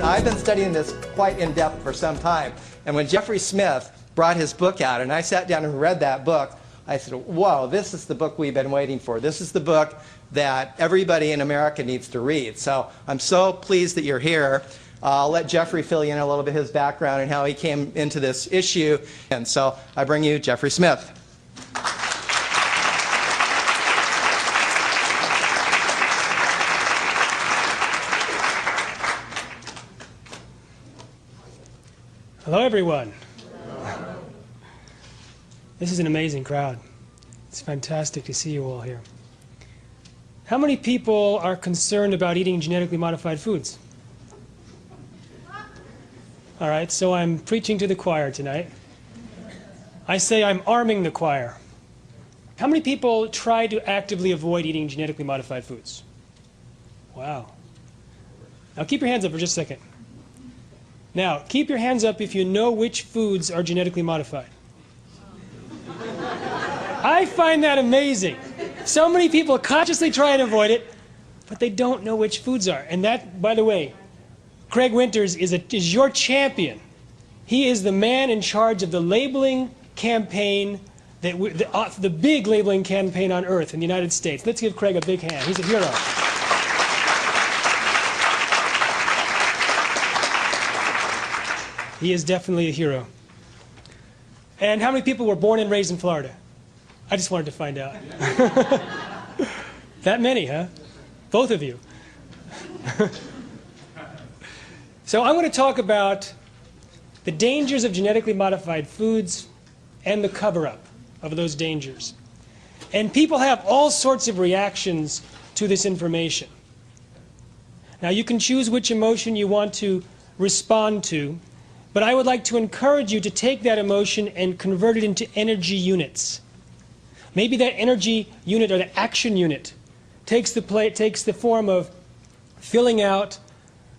I've been studying this quite in depth for some time. And when Jeffrey Smith brought his book out, and I sat down and read that book, I said, whoa, this is the book we've been waiting for. This is the book that everybody in America needs to read. So I'm so pleased that you're here. I'll let Jeffrey fill you in a little bit his background and how he came into this issue. And so I bring you Jeffrey Smith. Hello, everyone. This is an amazing crowd. It's fantastic to see you all here. How many people are concerned about eating genetically modified foods? All right, so I'm preaching to the choir tonight. I say I'm arming the choir. How many people try to actively avoid eating genetically modified foods? Wow. Now keep your hands up for just a second. Now, keep your hands up if you know which foods are genetically modified. I find that amazing. So many people consciously try and avoid it, but they don't know which foods are. And that, by the way, Craig Winters is your champion. He is the man in charge of the labeling campaign, the big labeling campaign on Earth in the United States. Let's give Craig a big hand. He's a hero. He is definitely a hero. And how many people were born and raised in Florida? I just wanted to find out. That many, huh? Both of you. So I'm going to talk about the dangers of genetically modified foods and the cover-up of those dangers. And people have all sorts of reactions to this information. Now you can choose which emotion you want to respond to, but I would like to encourage you to take that emotion and convert it into energy units. Maybe that energy unit or the action unit takes the form of filling out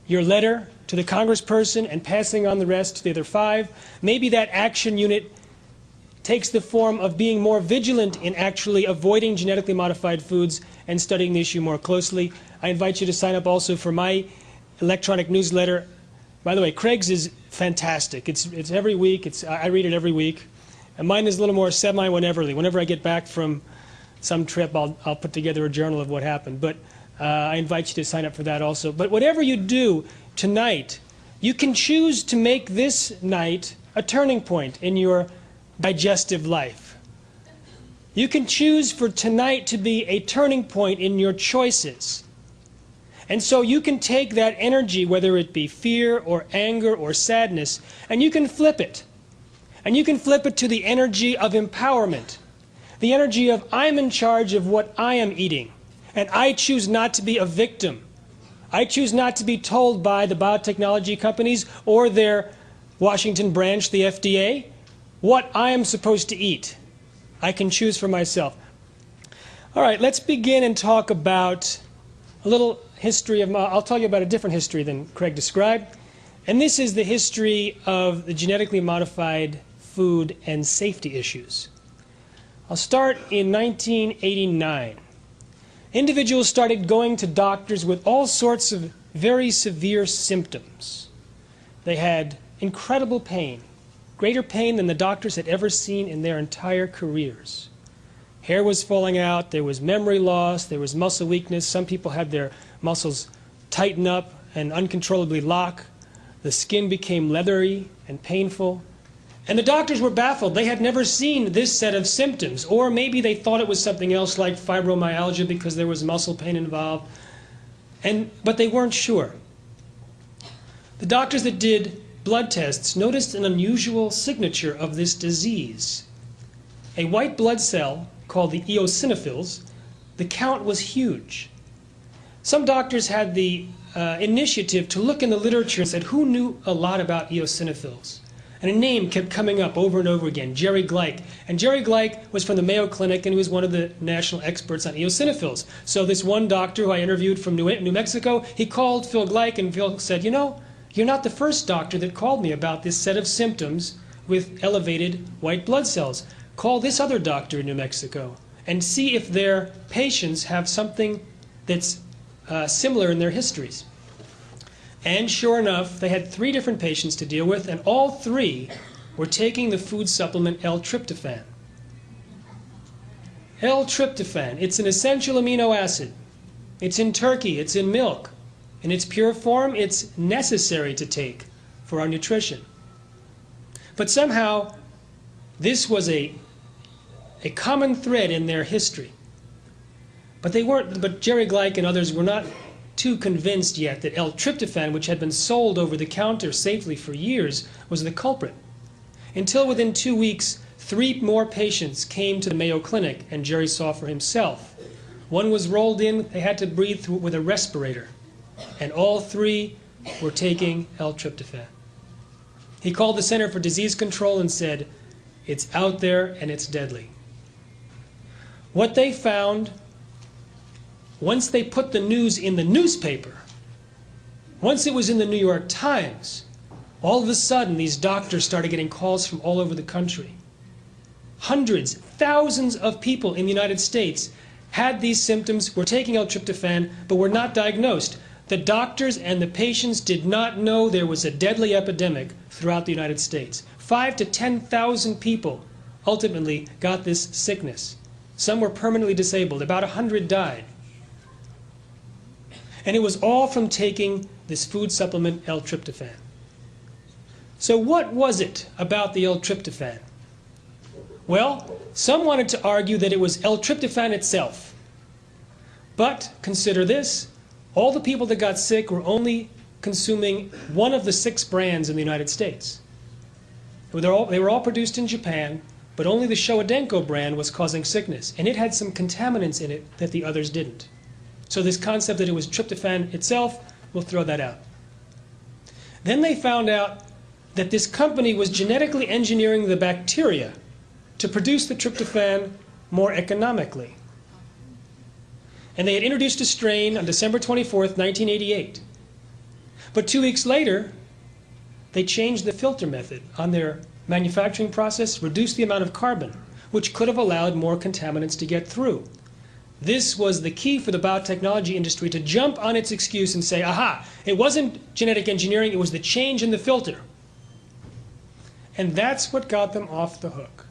your letter to the congressperson and passing on the rest to the other 5. Maybe that action unit takes the form of being more vigilant in actually avoiding genetically modified foods and studying the issue more closely. I invite you to sign up also for my electronic newsletter. By the way, Craig's is fantastic. It's every week. I read it every week. And mine is a little more semi-wheneverly. Whenever I get back from some trip, I'll put together a journal of what happened. But I invite you to sign up for that also. But whatever you do tonight, you can choose to make this night a turning point in your digestive life. You can choose for tonight to be a turning point in your choices. And so you can take that energy, whether it be fear or anger or sadness, and you can flip it. And you can flip it to the energy of empowerment. The energy of I'm in charge of what I am eating. And I choose not to be a victim. I choose not to be told by the biotechnology companies or their Washington branch, the FDA, what I am supposed to eat. I can choose for myself. All right, let's begin and talk about a little history of, I'll tell you about a different history than Craig described. And this is the history of the genetically modified food and safety issues. I'll start in 1989. Individuals started going to doctors with all sorts of very severe symptoms. They had incredible pain, greater pain than the doctors had ever seen in their entire careers. Hair was falling out, there was memory loss, there was muscle weakness. Some people had their muscles tighten up and uncontrollably lock. The skin became leathery and painful. And the doctors were baffled. They had never seen this set of symptoms. Or maybe they thought it was something else like fibromyalgia because there was muscle pain involved. But they weren't sure. The doctors that did blood tests noticed an unusual signature of this disease. A white blood cell called the eosinophils, the count was huge. Some doctors had the initiative to look in the literature and said, who knew a lot about eosinophils? And a name kept coming up over and over again, Jerry Gleick. And Jerry Gleick was from the Mayo Clinic, and he was one of the national experts on eosinophils. So this one doctor who I interviewed from New Mexico, he called Phil Gleick, and Phil said, you know, you're not the first doctor that called me about this set of symptoms with elevated white blood cells. Call this other doctor in New Mexico and see if their patients have something that's similar in their histories. And sure enough, they had 3 different patients to deal with, and all 3 were taking the food supplement L-tryptophan. L-tryptophan, it's an essential amino acid. It's in turkey, it's in milk. In its pure form, it's necessary to take for our nutrition. But somehow, this was a common thread in their history. But Jerry Gleick and others were not too convinced yet that L-tryptophan, which had been sold over the counter safely for years, was the culprit. Until within 2 weeks, 3 more patients came to the Mayo Clinic, and Jerry saw for himself. One was rolled in, they had to breathe through with a respirator, and all 3 were taking L-tryptophan. He called the Center for Disease Control and said, "It's out there and it's deadly." What they found, once they put the news in the newspaper, once it was in the New York Times, all of a sudden these doctors started getting calls from all over the country. Hundreds, thousands of people in the United States had these symptoms, were taking L-tryptophan, but were not diagnosed. The doctors and the patients did not know there was a deadly epidemic throughout the United States. 5,000 to 10,000 people ultimately got this sickness. Some were permanently disabled. About 100 died. And it was all from taking this food supplement L-tryptophan. So what was it about the L-tryptophan? Well, some wanted to argue that it was L-tryptophan itself. But consider this. All the people that got sick were only consuming one of the 6 brands in the United States. They were all produced in Japan, but only the Showa brand was causing sickness. And it had some contaminants in it that the others didn't. So this concept that it was tryptophan itself, we'll throw that out. Then they found out that this company was genetically engineering the bacteria to produce the tryptophan more economically. And they had introduced a strain on December 24th, 1988. But 2 weeks later, they changed the filter method on their manufacturing process, reduced the amount of carbon, which could have allowed more contaminants to get through. This was the key for the biotechnology industry to jump on its excuse and say, aha, it wasn't genetic engineering, it was the change in the filter. And that's what got them off the hook.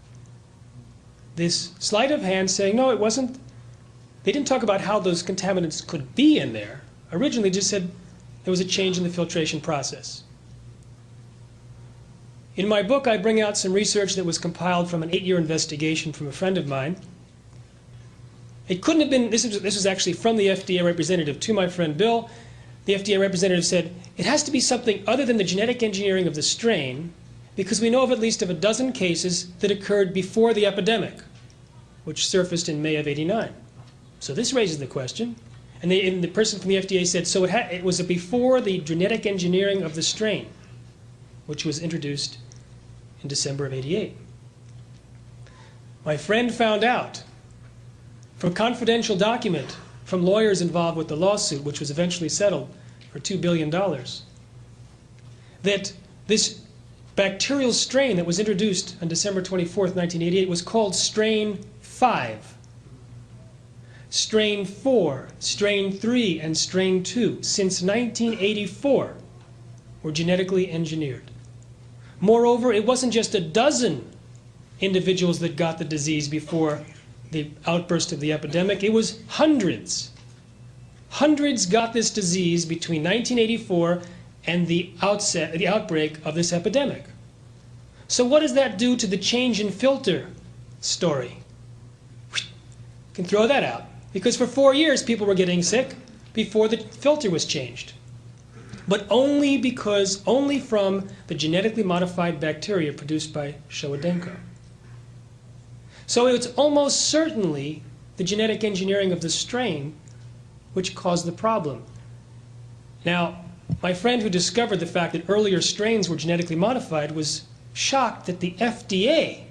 This sleight of hand saying, no, it wasn't. They didn't talk about how those contaminants could be in there. Originally just said there was a change in the filtration process. In my book, I bring out some research that was compiled from an 8-year investigation from a friend of mine. It couldn't have been, this was actually from the FDA representative to my friend Bill. The FDA representative said, it has to be something other than the genetic engineering of the strain, because we know of at least of a dozen cases that occurred before the epidemic, which surfaced in May of '89. So this raises the question. And the person from the FDA said, so it was before the genetic engineering of the strain, which was introduced in December of '88. My friend found out from a confidential document from lawyers involved with the lawsuit, which was eventually settled for $2 billion, that this bacterial strain that was introduced on December 24th, 1988 was called strain 5. Strain 4, strain 3, and strain 2, since 1984, were genetically engineered. Moreover, it wasn't just a dozen individuals that got the disease before the outburst of the epidemic. It was hundreds. Hundreds got this disease between 1984 and the outbreak of this epidemic. So what does that do to the change in filter story? You can throw that out. Because for 4 years, people were getting sick before the filter was changed. But only from the genetically modified bacteria produced by Showa. So it's almost certainly the genetic engineering of the strain which caused the problem. Now, my friend who discovered the fact that earlier strains were genetically modified was shocked that the FDA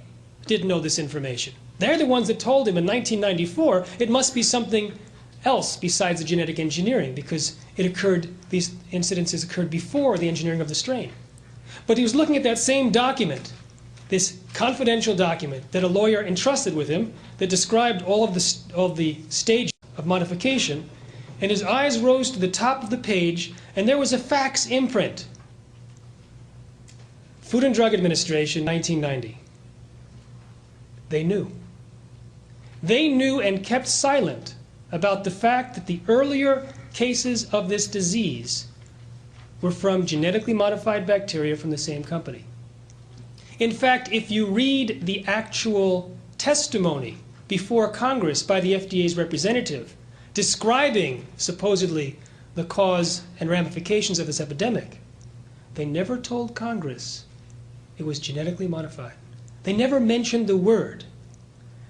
didn't know this information. They're the ones that told him in 1994 it must be something else besides the genetic engineering, because these incidences occurred before the engineering of the strain. But he was looking at that same document, this confidential document that a lawyer entrusted with him that described all of the stages of modification, and his eyes rose to the top of the page, and there was a fax imprint. Food and Drug Administration, 1990. They knew. They knew and kept silent about the fact that the earlier cases of this disease were from genetically modified bacteria from the same company. In fact, if you read the actual testimony before Congress by the FDA's representative describing supposedly the cause and ramifications of this epidemic, they never told Congress it was genetically modified. They never mentioned the word.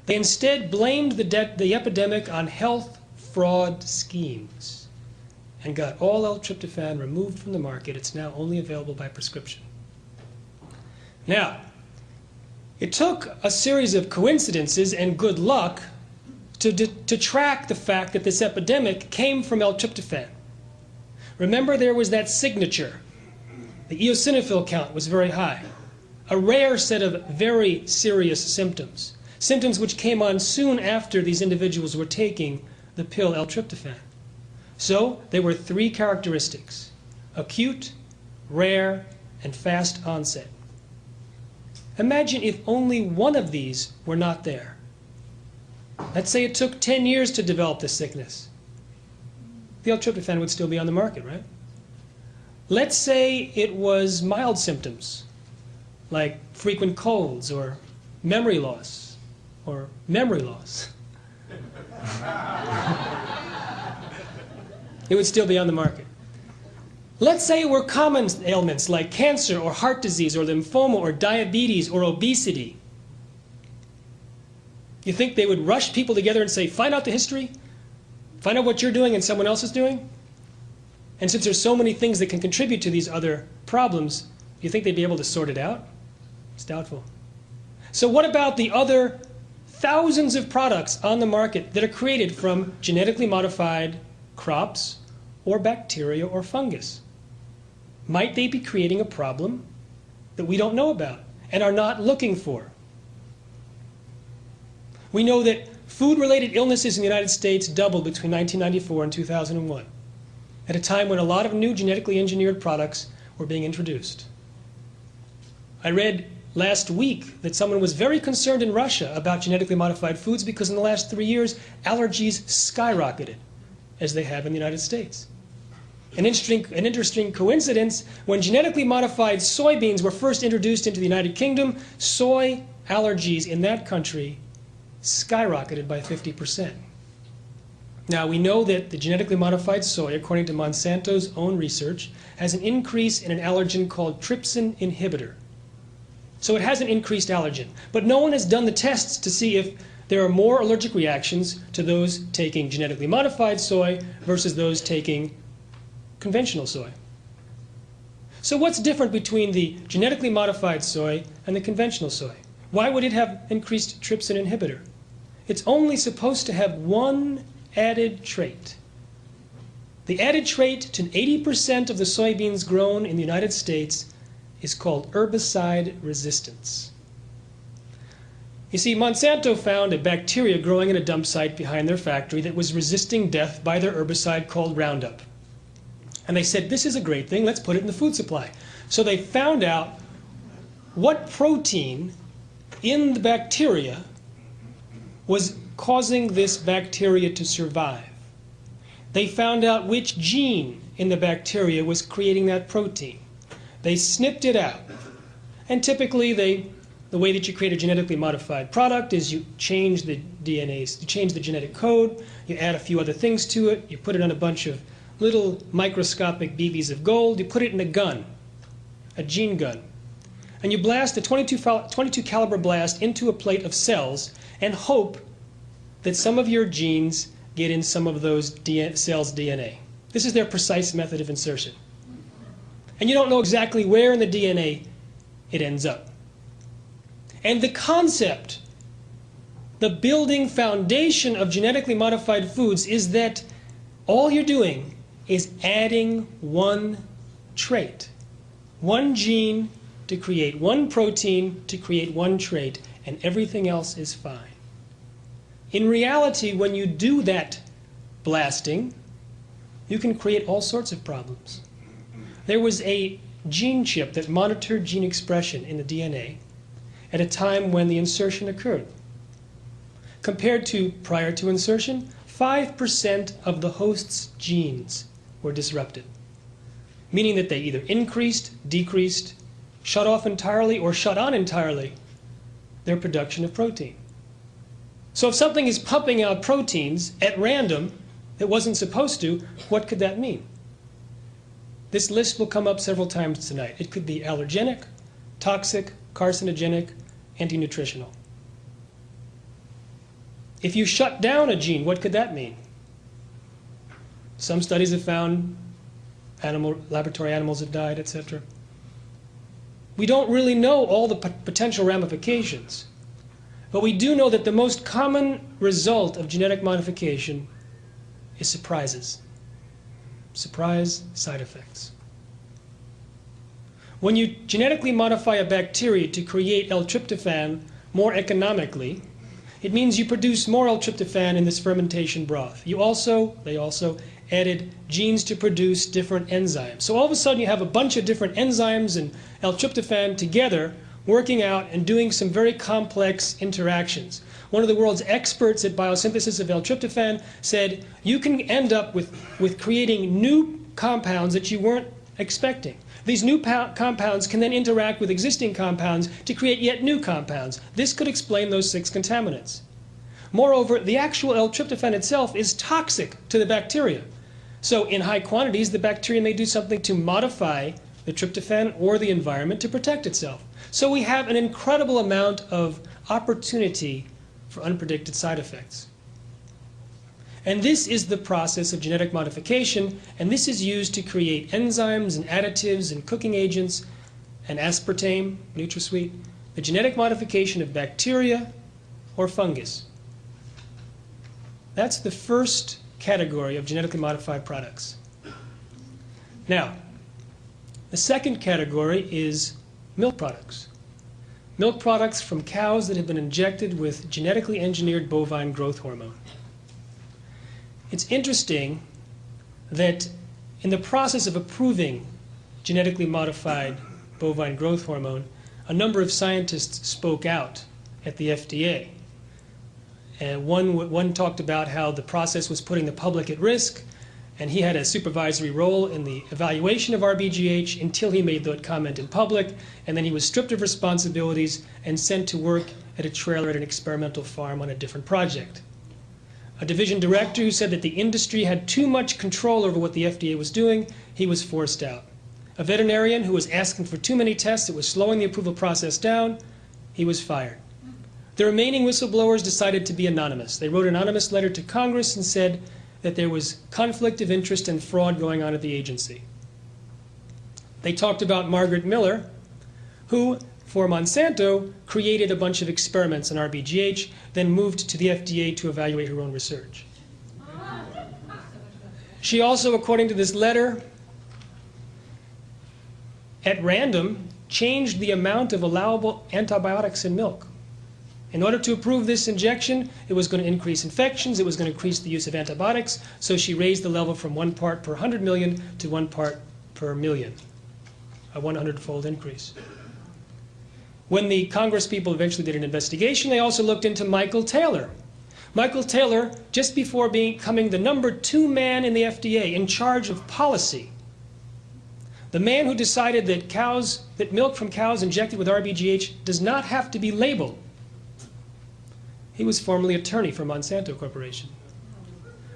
They instead blamed the epidemic on health fraud schemes and got all L-tryptophan removed from the market. It's now only available by prescription. Now, it took a series of coincidences and good luck to track the fact that this epidemic came from L-tryptophan. Remember, there was that signature. The eosinophil count was very high. A rare set of very serious symptoms. Symptoms which came on soon after these individuals were taking the pill L-tryptophan. So there were three characteristics: acute, rare, and fast onset. Imagine if only one of these were not there. Let's say it took 10 years to develop this sickness. The L-tryptophan would still be on the market, right? Let's say it was mild symptoms, like frequent colds or memory loss, or memory loss. It would still be on the market. Let's say it were common ailments like cancer or heart disease or lymphoma or diabetes or obesity. You think they would rush people together and say, find out the history, find out what you're doing and someone else is doing? And since there's so many things that can contribute to these other problems, you think they'd be able to sort it out? It's doubtful. So what about the other thousands of products on the market that are created from genetically modified crops or bacteria or fungus? Might they be creating a problem that we don't know about and are not looking for? We know that food-related illnesses in the United States doubled between 1994 and 2001, at a time when a lot of new genetically engineered products were being introduced. I read last week that someone was very concerned in Russia about genetically modified foods because in the last 3 years, allergies skyrocketed, as they have in the United States. An interesting coincidence, when genetically modified soybeans were first introduced into the United Kingdom, soy allergies in that country skyrocketed by 50%. Now, we know that the genetically modified soy, according to Monsanto's own research, has an increase in an allergen called trypsin inhibitor. So it has an increased allergen. But no one has done the tests to see if there are more allergic reactions to those taking genetically modified soy versus those taking conventional soy. So what's different between the genetically modified soy and the conventional soy? Why would it have increased trypsin inhibitor? It's only supposed to have one added trait. The added trait to 80% of the soybeans grown in the United States is called herbicide resistance. You see, Monsanto found a bacteria growing in a dump site behind their factory that was resisting death by their herbicide called Roundup. And they said, this is a great thing, let's put it in the food supply. So they found out what protein in the bacteria was causing this bacteria to survive. They found out which gene in the bacteria was creating that protein. They snipped it out. And typically, the way that you create a genetically modified product is you change the DNA, you change the genetic code, you add a few other things to it, you put it on a bunch of little microscopic BBs of gold, you put it in a gun, a gene gun, and you blast a 22 caliber blast into a plate of cells and hope that some of your genes get in some of those cells' DNA. This is their precise method of insertion. And you don't know exactly where in the DNA it ends up. And the concept, the building foundation of genetically modified foods is that all you're doing is adding one trait, one gene to create one protein, to create one trait, and everything else is fine. In reality, when you do that blasting, you can create all sorts of problems. There was a gene chip that monitored gene expression in the DNA at a time when the insertion occurred. Compared to prior to insertion, 5% of the host's genes were disrupted, meaning that they either increased, decreased, shut off entirely, or shut on entirely their production of protein. So if something is pumping out proteins at random that wasn't supposed to, what could that mean? This list will come up several times tonight. It could be allergenic, toxic, carcinogenic, anti-nutritional. If you shut down a gene, what could that mean? Some studies have found laboratory animals have died, etc. We don't really know all the potential ramifications, but we do know that the most common result of genetic modification is surprises. Surprise side effects. When you genetically modify a bacteria to create L-tryptophan more economically, it means you produce more L-tryptophan in this fermentation broth. They also added genes to produce different enzymes. So all of a sudden you have a bunch of different enzymes and L-tryptophan together working out and doing some very complex interactions. One of the world's experts at biosynthesis of L-tryptophan said you can end up with creating new compounds that you weren't expecting. These new compounds can then interact with existing compounds to create yet new compounds. This could explain those 6 contaminants. Moreover, the actual L-tryptophan itself is toxic to the bacteria. So in high quantities, the bacteria may do something to modify the tryptophan or the environment to protect itself. So we have an incredible amount of opportunity for unpredicted side effects. And this is the process of genetic modification, and this is used to create enzymes and additives and cooking agents and aspartame, NutraSweet, the genetic modification of bacteria or fungus. That's the first category of genetically modified products. Now, the second category is milk products. Milk products from cows that have been injected with genetically engineered bovine growth hormone. It's interesting that in the process of approving genetically modified bovine growth hormone, a number of scientists spoke out at the FDA. And one talked about how the process was putting the public at risk, and he had a supervisory role in the evaluation of RBGH until he made that comment in public, and then he was stripped of responsibilities and sent to work at a trailer at an experimental farm on a different project. A division director who said that the industry had too much control over what the FDA was doing, he was forced out. A veterinarian who was asking for too many tests that was slowing the approval process down, he was fired. The remaining whistleblowers decided to be anonymous. They wrote an anonymous letter to Congress and said that there was conflict of interest and fraud going on at the agency. They talked about Margaret Miller, who, for Monsanto, created a bunch of experiments on RBGH, then moved to the FDA to evaluate her own research. She also, according to this letter, at random, changed the amount of allowable antibiotics in milk. In order to approve this injection, it was going to increase infections, it was going to increase the use of antibiotics, so she raised the level from 1 part per 100 million to 1 part per million, a 100-fold increase. When the Congress people eventually did an investigation, they also looked into Michael Taylor. Michael Taylor, just before becoming the #2 man in the FDA in charge of policy, the man who decided that milk from cows injected with RBGH does not have to be labeled. He was formerly attorney for Monsanto Corporation.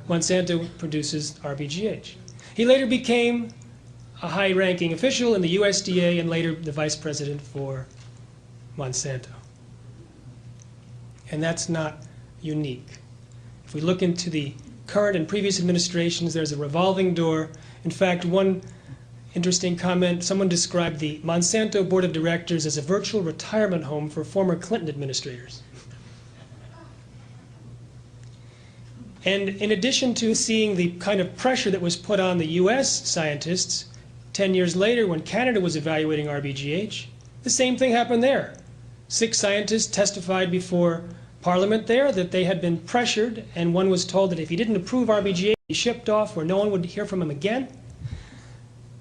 Monsanto produces RBGH. He later became a high-ranking official in the USDA and later the vice president for Monsanto. And that's not unique. If we look into the current and previous administrations, there's a revolving door. In fact, one interesting comment, someone described the Monsanto Board of Directors as a virtual retirement home for former Clinton administrators. And in addition to seeing the kind of pressure that was put on the US scientists, 10 years later when Canada was evaluating RBGH, the same thing happened there. 6 scientists testified before Parliament there that they had been pressured, and one was told that if he didn't approve RBGH, shipped off where no one would hear from him again.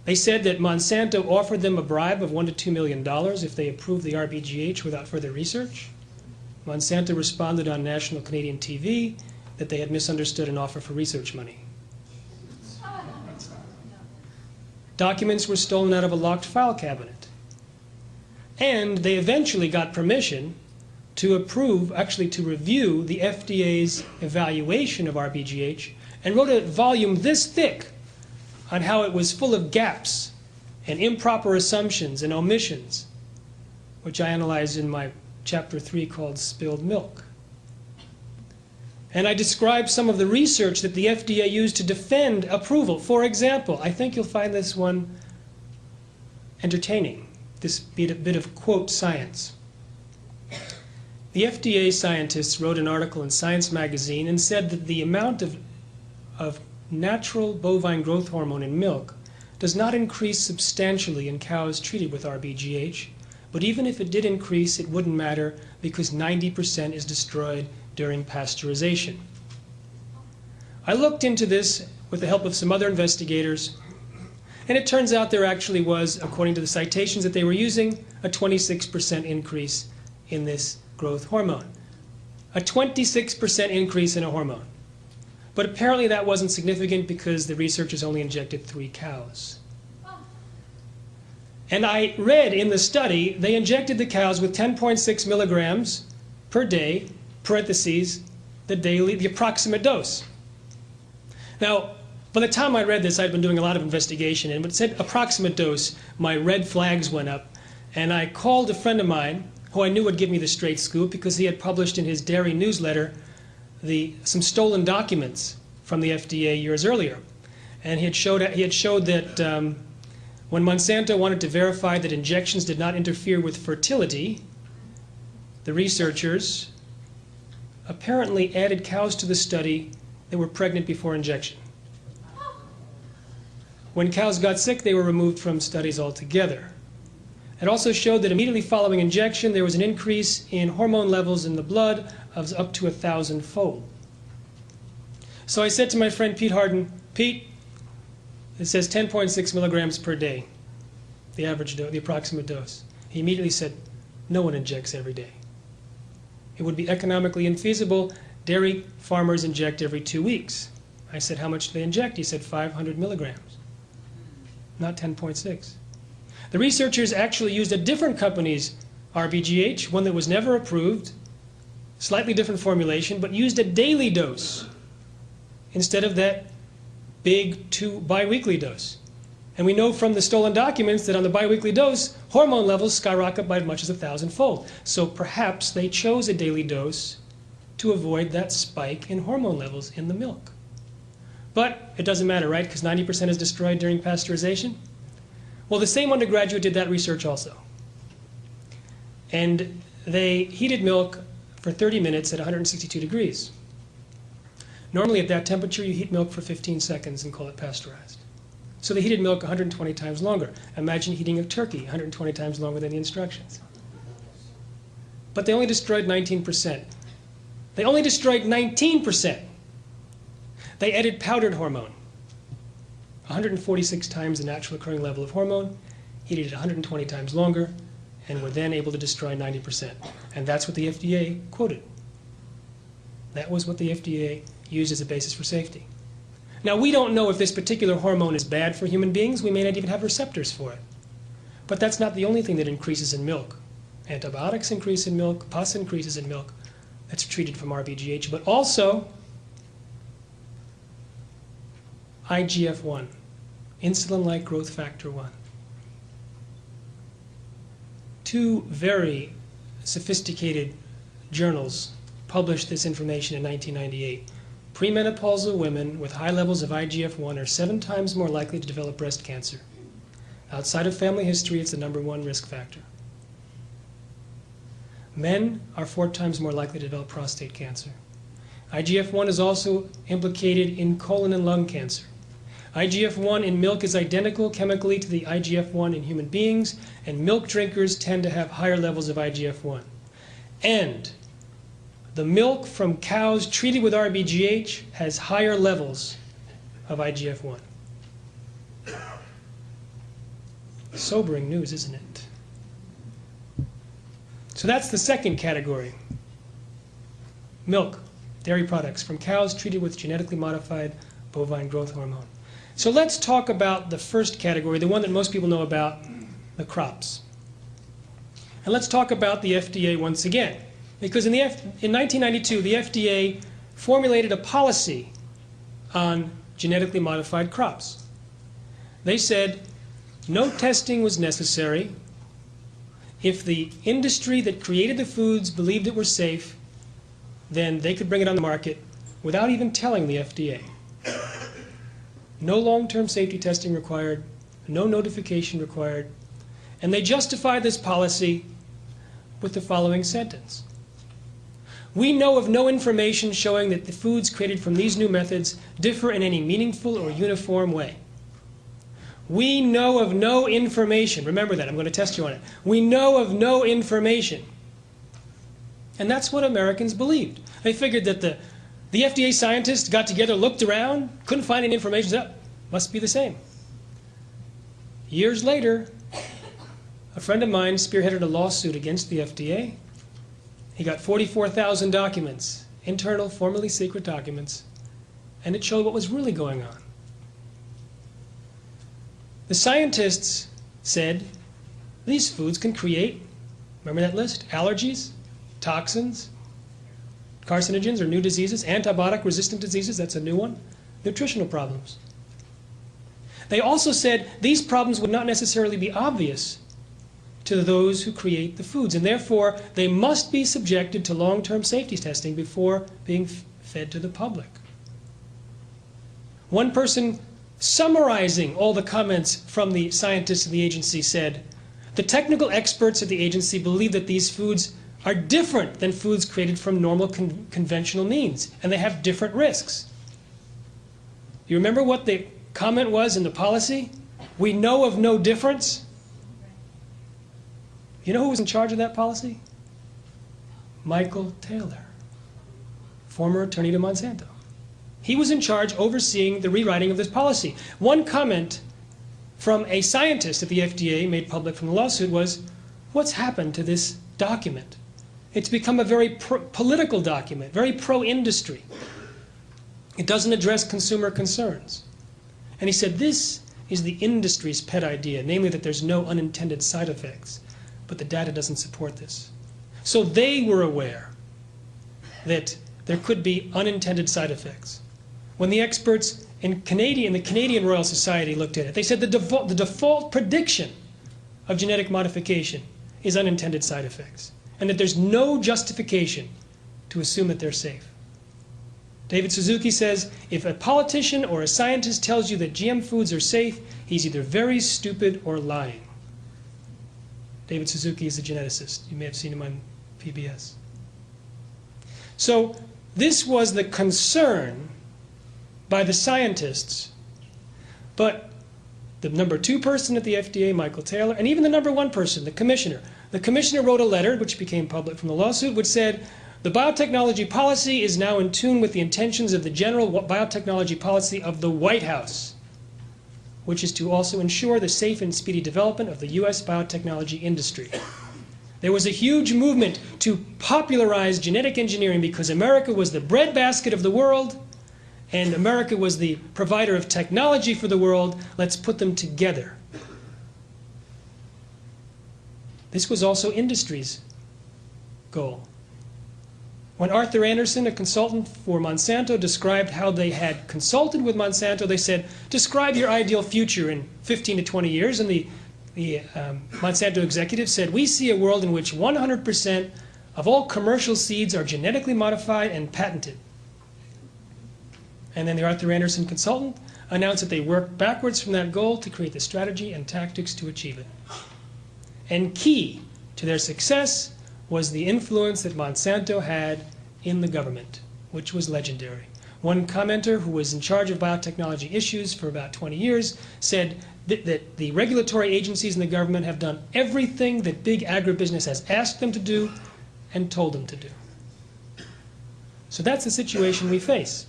They said that Monsanto offered them a bribe of $1 to $2 million if they approved the RBGH without further research. Monsanto responded on national Canadian TV that they had misunderstood an offer for research money. Documents were stolen out of a locked file cabinet. And they eventually got permission to approve, actually to review the FDA's evaluation of RBGH and wrote a volume this thick on how it was full of gaps and improper assumptions and omissions, which I analyzed in my chapter 3 called Spilled Milk. And I described some of the research that the FDA used to defend approval. For example, I think you'll find this one entertaining, this bit of quote science. The FDA scientists wrote an article in Science magazine and said that the amount of natural bovine growth hormone in milk does not increase substantially in cows treated with RBGH, but even if it did increase, it wouldn't matter because 90% is destroyed during pasteurization. I looked into this with the help of some other investigators, and it turns out there actually was, according to the citations that they were using, a 26% increase in this growth hormone. A 26% increase in a hormone. But apparently that wasn't significant because the researchers only injected 3 cows. And I read in the study, they injected the cows with 10.6 milligrams per day, parentheses, the approximate dose. Now, by the time I read this, I'd been doing a lot of investigation, and when it said approximate dose, my red flags went up, and I called a friend of mine who I knew would give me the straight scoop because he had published in his dairy newsletter some stolen documents from the FDA years earlier. And he had showed that when Monsanto wanted to verify that injections did not interfere with fertility, the researchers apparently added cows to the study that were pregnant before injection. When cows got sick, they were removed from studies altogether. It also showed that immediately following injection, there was an increase in hormone levels in the blood of up to 1,000-fold. So I said to my friend Pete Harden, Pete, it says 10.6 milligrams per day, the average dose, the approximate dose. He immediately said, no one injects every day. It would be economically infeasible. Dairy farmers inject every 2 weeks. I said, how much do they inject? He said 500 milligrams, not 10.6. The researchers actually used a different company's RBGH, one that was never approved, slightly different formulation, but used a daily dose instead of that big biweekly dose. And we know from the stolen documents that on the biweekly dose, hormone levels skyrocket by as much as 1,000-fold. So perhaps they chose a daily dose to avoid that spike in hormone levels in the milk. But it doesn't matter, right? Because 90% is destroyed during pasteurization. Well, the same undergraduate did that research also. And they heated milk for 30 minutes at 162 degrees. Normally at that temperature, you heat milk for 15 seconds and call it pasteurized. So they heated milk 120 times longer. Imagine heating a turkey 120 times longer than the instructions. But they only destroyed 19%. They only destroyed 19%. They added powdered hormone, 146 times the natural occurring level of hormone, heated it 120 times longer, and were then able to destroy 90%. And that's what the FDA quoted. That was what the FDA used as a basis for safety. Now, we don't know if this particular hormone is bad for human beings. We may not even have receptors for it. But that's not the only thing that increases in milk. Antibiotics increase in milk, pus increases in milk. That's treated from RBGH, but also IGF-1, insulin-like growth factor 1. 2 very sophisticated journals published this information in 1998. Premenopausal women with high levels of IGF-1 are 7 times more likely to develop breast cancer. Outside of family history, it's the #1 risk factor. Men are 4 times more likely to develop prostate cancer. IGF-1 is also implicated in colon and lung cancer. IGF-1 in milk is identical chemically to the IGF-1 in human beings, and milk drinkers tend to have higher levels of IGF-1. And the milk from cows treated with RBGH has higher levels of IGF-1. Sobering news, isn't it? So that's the second category. Milk, dairy products from cows treated with genetically modified bovine growth hormone. So let's talk about the first category, the one that most people know about, the crops. And let's talk about the FDA once again. Because in 1992, the FDA formulated a policy on genetically modified crops. They said no testing was necessary. If the industry that created the foods believed it were safe, then they could bring it on the market without even telling the FDA. No long-term safety testing required, no notification required. And they justified this policy with the following sentence. We know of no information showing that the foods created from these new methods differ in any meaningful or uniform way. We know of no information. Remember that. I'm going to test you on it. We know of no information. And that's what Americans believed. They figured that the FDA scientists got together, looked around, couldn't find any information, said, oh, must be the same. Years later, a friend of mine spearheaded a lawsuit against the FDA. He got 44,000 documents, internal, formally secret documents, and it showed what was really going on. The scientists said these foods can create, remember that list? Allergies, toxins, carcinogens or new diseases, antibiotic-resistant diseases, that's a new one, nutritional problems. They also said these problems would not necessarily be obvious to those who create the foods, and therefore they must be subjected to long-term safety testing before being fed to the public. One person summarizing all the comments from the scientists in the agency said, the technical experts at the agency believe that these foods are different than foods created from normal conventional means, and they have different risks. You remember what the comment was in the policy? We know of no difference. You know who was in charge of that policy? Michael Taylor, former attorney to Monsanto. He was in charge overseeing the rewriting of this policy. One comment from a scientist at the FDA made public from the lawsuit was, what's happened to this document? It's become a very political document, very pro-industry. It doesn't address consumer concerns. And he said, this is the industry's pet idea, namely that there's no unintended side effects. But the data doesn't support this. So they were aware that there could be unintended side effects. When the experts in the Canadian Royal Society looked at it, they said the default prediction of genetic modification is unintended side effects, and that there's no justification to assume that they're safe. David Suzuki says, if a politician or a scientist tells you that GM foods are safe, he's either very stupid or lying. David Suzuki is a geneticist. You may have seen him on PBS. So this was the concern by the scientists, but the number 2 person at the FDA, Michael Taylor, and even the number 1 person, the commissioner. The commissioner wrote a letter, which became public from the lawsuit, which said, the biotechnology policy is now in tune with the intentions of the general biotechnology policy of the White House, which is to also ensure the safe and speedy development of the U.S. biotechnology industry. There was a huge movement to popularize genetic engineering because America was the breadbasket of the world, and America was the provider of technology for the world. Let's put them together. This was also industry's goal. When Arthur Anderson, a consultant for Monsanto, described how they had consulted with Monsanto, they said, describe your ideal future in 15 to 20 years. And the Monsanto executive said, we see a world in which 100% of all commercial seeds are genetically modified and patented. And then the Arthur Anderson consultant announced that they worked backwards from that goal to create the strategy and tactics to achieve it. And key to their success was the influence that Monsanto had in the government, which was legendary. One commenter who was in charge of biotechnology issues for about 20 years said that the regulatory agencies in the government have done everything that big agribusiness has asked them to do and told them to do. So that's the situation we face.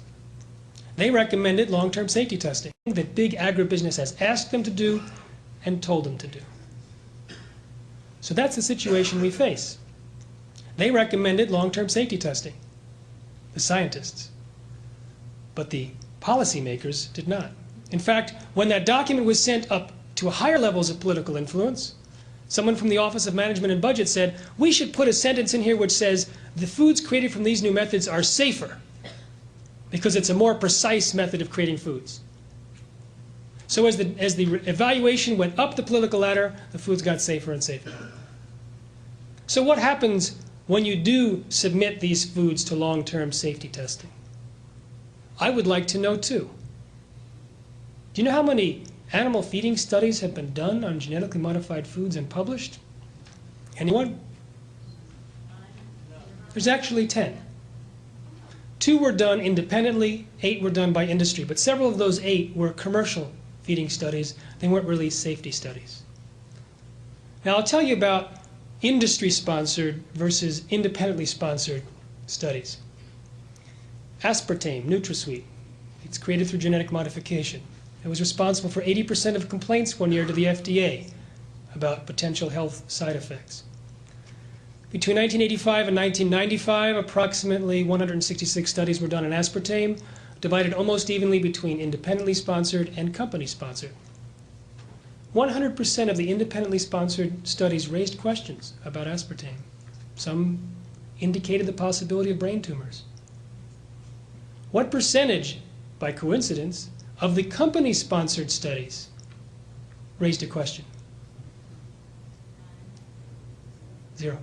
They recommended long-term safety testing that big agribusiness has asked them to do and told them to do. So that's the situation we face. They recommended long-term safety testing, the scientists, but the policymakers did not. In fact, when that document was sent up to higher levels of political influence, someone from the Office of Management and Budget said, we should put a sentence in here which says the foods created from these new methods are safer because it's a more precise method of creating foods. So as the evaluation went up the political ladder, the foods got safer and safer. So what happens when you do submit these foods to long-term safety testing? I would like to know too. Do you know how many animal feeding studies have been done on genetically modified foods and published? Anyone? There's actually 10. 2 were done independently, 8 were done by industry, but several of those 8 were commercial feeding studies. They weren't really safety studies. Now I'll tell you about industry-sponsored versus independently sponsored studies. Aspartame, NutraSweet, it's created through genetic modification. It was responsible for 80% of complaints one year to the FDA about potential health side effects. Between 1985 and 1995, approximately 166 studies were done on aspartame, divided almost evenly between independently sponsored and company sponsored. 100% of the independently sponsored studies raised questions about aspartame. Some indicated the possibility of brain tumors. What percentage, by coincidence, of the company-sponsored studies raised a question? 0.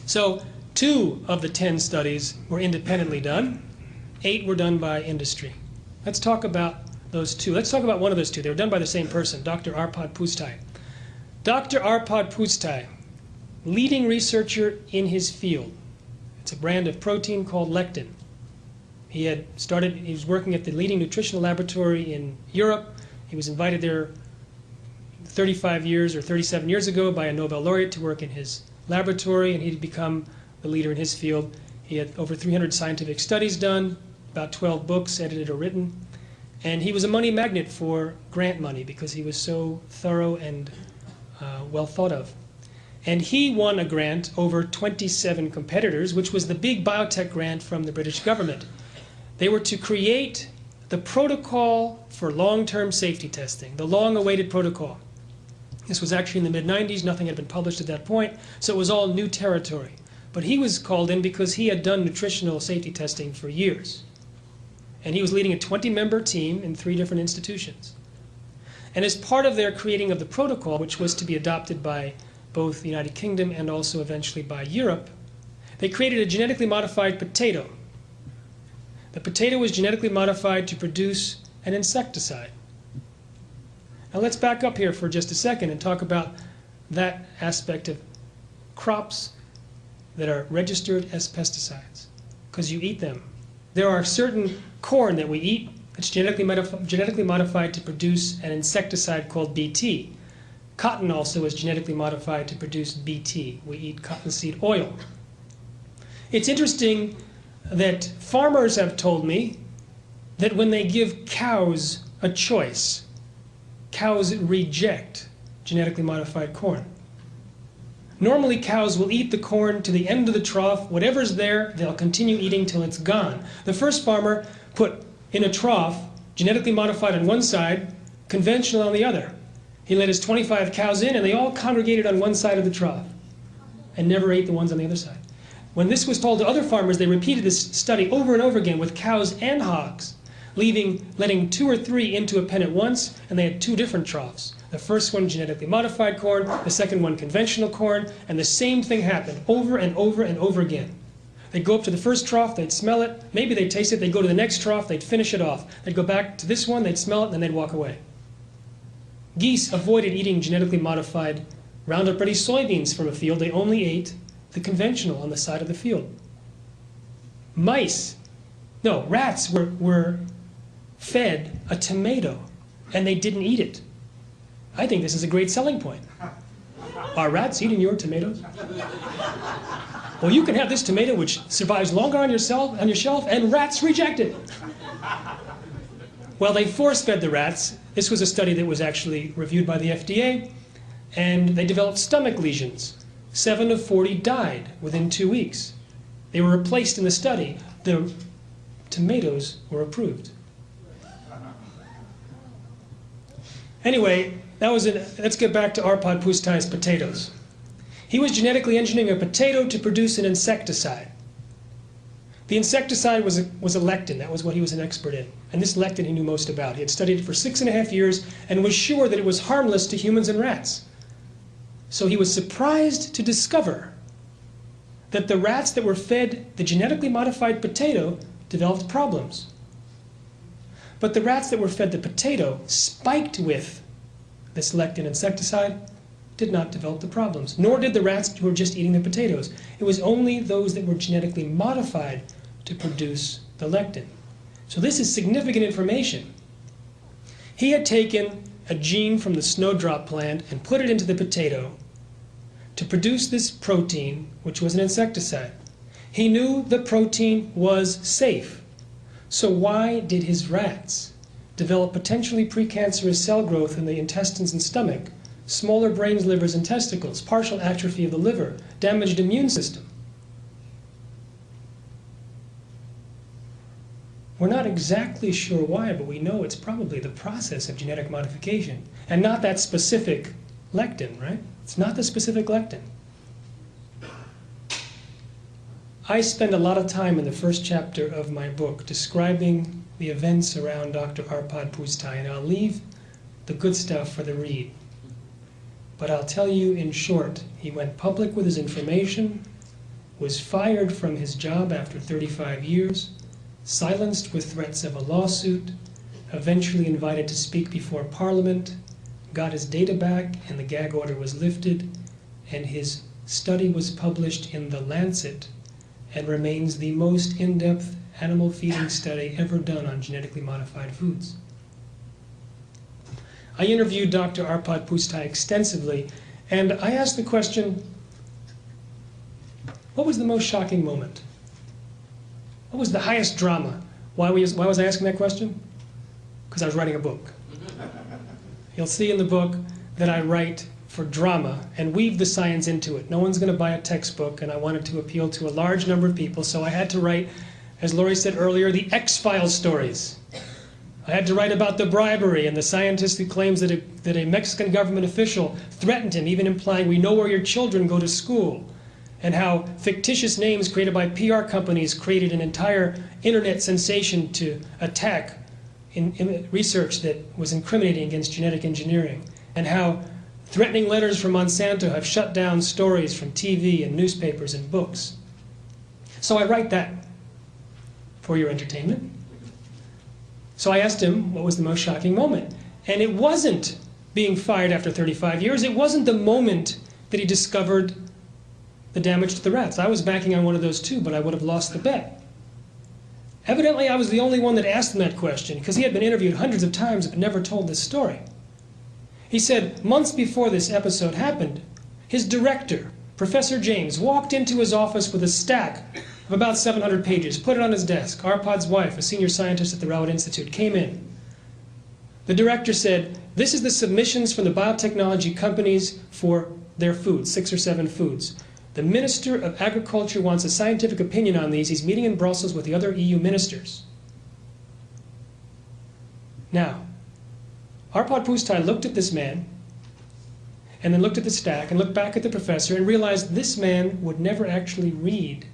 So 2 of the 10 studies were independently done. 8 were done by industry. Let's talk about those 2. Let's talk about one of those 2. They were done by the same person, Dr. Arpad Pusztai. Dr. Arpad Pusztai, leading researcher in his field. It's a brand of protein called lectin. He was working at the leading nutritional laboratory in Europe. He was invited there 35 years or 37 years ago by a Nobel laureate to work in his laboratory, and he'd become the leader in his field. He had over 300 scientific studies done, about 12 books edited or written, and he was a money magnet for grant money because he was so thorough and well thought of. And he won a grant over 27 competitors, which was the big biotech grant from the British government. They were to create the protocol for long-term safety testing, the long-awaited protocol. This was actually in the mid-90s. Nothing had been published at that point, so it was all new territory. But he was called in because he had done nutritional safety testing for years. And he was leading a 20-member team in 3 different institutions. And as part of their creating of the protocol, which was to be adopted by both the United Kingdom and also eventually by Europe, they created a genetically modified potato. The potato was genetically modified to produce an insecticide. Now let's back up here for just a second and talk about that aspect of crops that are registered as pesticides, because you eat them. There are certain corn that we eat that's genetically modified to produce an insecticide called Bt. Cotton also is genetically modified to produce Bt. We eat cottonseed oil. It's interesting that farmers have told me that when they give cows a choice, cows reject genetically modified corn. Normally cows will eat the corn to the end of the trough. Whatever's there, they'll continue eating till it's gone. The first farmer put in a trough genetically modified on one side, conventional on the other. He let his 25 cows in and they all congregated on one side of the trough and never ate the ones on the other side. When this was told to other farmers, they repeated this study over and over again with cows and hogs, letting 2 or 3 into a pen at once, and they had 2 different troughs. The first one genetically modified corn, the second one conventional corn, and the same thing happened over and over and over again. They'd go up to the first trough, they'd smell it, maybe they'd taste it, they'd go to the next trough, they'd finish it off. They'd go back to this one, they'd smell it, and then they'd walk away. Geese avoided eating genetically modified Roundup Ready soybeans from a field. They only ate the conventional on the side of the field. Rats were fed a tomato and they didn't eat it. I think this is a great selling point. Are rats eating your tomatoes? Well, you can have this tomato which survives longer on your shelf and rats reject it. Well, they force-fed the rats. This was a study that was actually reviewed by the FDA, and they developed stomach lesions. 7 of 40 died within 2 weeks. They were replaced in the study. The tomatoes were approved. Anyway, let's get back to Arpad Pusztai's potatoes. He was genetically engineering a potato to produce an insecticide. The insecticide was a lectin. That was what he was an expert in. And this lectin he knew most about. He had studied it for 6.5 years and was sure that it was harmless to humans and rats. So he was surprised to discover that the rats that were fed the genetically modified potato developed problems. But the rats that were fed the potato spiked with this lectin insecticide did not develop the problems, nor did the rats who were just eating the potatoes. It was only those that were genetically modified to produce the lectin. So this is significant information. He had taken a gene from the snowdrop plant and put it into the potato to produce this protein, which was an insecticide. He knew the protein was safe. So why did his rats develop potentially precancerous cell growth in the intestines and stomach, smaller brains, livers, and testicles, partial atrophy of the liver, damaged immune system? We're not exactly sure why, but we know it's probably the process of genetic modification, and not that specific lectin, right? It's not the specific lectin. I spend a lot of time in the first chapter of my book describing the events around Dr. Arpad Pusztai, and I'll leave the good stuff for the read. But I'll tell you in short, he went public with his information, was fired from his job after 35 years, silenced with threats of a lawsuit, eventually invited to speak before Parliament, got his data back and the gag order was lifted, and his study was published in The Lancet and remains the most in-depth animal feeding study ever done on genetically modified foods. I interviewed Dr. Arpad Pusztai extensively, and I asked the question, what was the most shocking moment? What was the highest drama? Why was I asking that question? Because I was writing a book. You'll see in the book that I write for drama and weave the science into it. No one's going to buy a textbook, and I wanted to appeal to a large number of people, so I had to write, as Laurie said earlier, the X-Files stories. I had to write about the bribery and the scientist who claims that a Mexican government official threatened him, even implying, "We know where your children go to school," and how fictitious names created by PR companies created an entire internet sensation to attack in research that was incriminating against genetic engineering, and how threatening letters from Monsanto have shut down stories from TV and newspapers and books. So I write that for your entertainment. So I asked him what was the most shocking moment. And it wasn't being fired after 35 years. It wasn't the moment that he discovered the damage to the rats. I was banking on one of those too, but I would have lost the bet. Evidently, I was the only one that asked him that question, because he had been interviewed hundreds of times but never told this story. He said months before this episode happened, his director, Professor James, walked into his office with a stack of about 700 pages, put it on his desk. Arpad's wife, a senior scientist at the Raoult Institute, came in. The director said, "This is the submissions from the biotechnology companies for their foods, 6 or 7 foods. The Minister of Agriculture wants a scientific opinion on these. He's meeting in Brussels with the other EU ministers." Now, Arpad Pusztai looked at this man, and then looked at the stack, and looked back at the professor, and realized this man would never actually read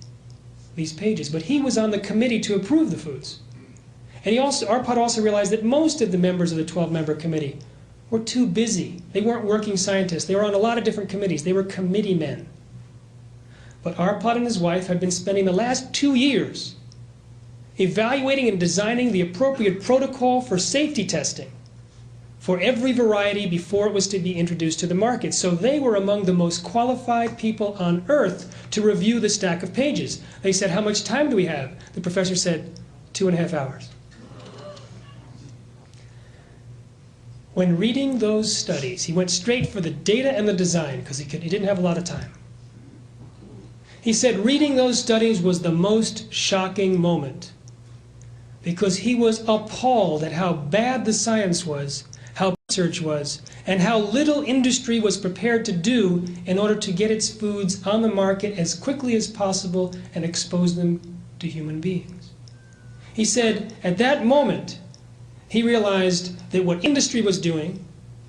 these pages. But he was on the committee to approve the foods. And Arpad also realized that most of the members of the 12-member committee were too busy. They weren't working scientists. They were on a lot of different committees. They were committee men. But Arpad and his wife had been spending the last 2 years evaluating and designing the appropriate protocol for safety testing for every variety before it was to be introduced to the market. So they were among the most qualified people on earth to review the stack of pages. They said, "How much time do we have?" The professor said, 2.5 hours. When reading those studies, he went straight for the data and the design, because he didn't have a lot of time. He said reading those studies was the most shocking moment. because he was appalled at how bad the science was, how research was, and how little industry was prepared to do in order to get its foods on the market as quickly as possible and expose them to human beings. He said at that moment he realized that what industry was doing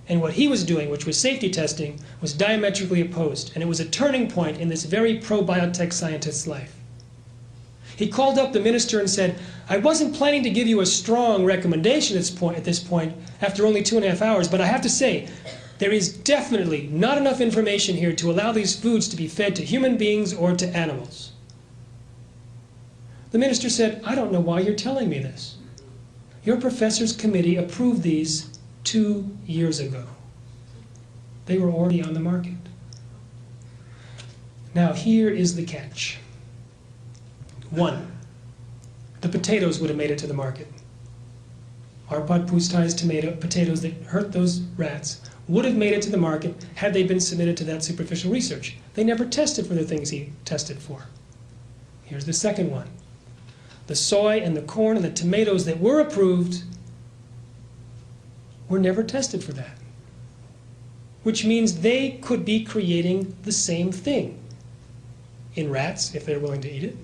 and what he was doing, which was safety testing, was diametrically opposed, and it was a turning point in this very pro-biotech scientist's life. He called up the minister and said, I wasn't planning to give you a strong recommendation at this point, after only 2.5 hours, but I have to say, there is definitely not enough information here to allow these foods to be fed to human beings or to animals. The minister said, I don't know why you're telling me this. Your professor's committee approved these 2 years ago. They were already on the market. Now here is the catch. 1, the potatoes would have made it to the market. Arpad-Pusztai's potatoes that hurt those rats would have made it to the market had they been submitted to that superficial research. They never tested for the things he tested for. Here's the second one. The soy and the corn and the tomatoes that were approved were never tested for that, which means they could be creating the same thing in rats, if they're willing to eat it,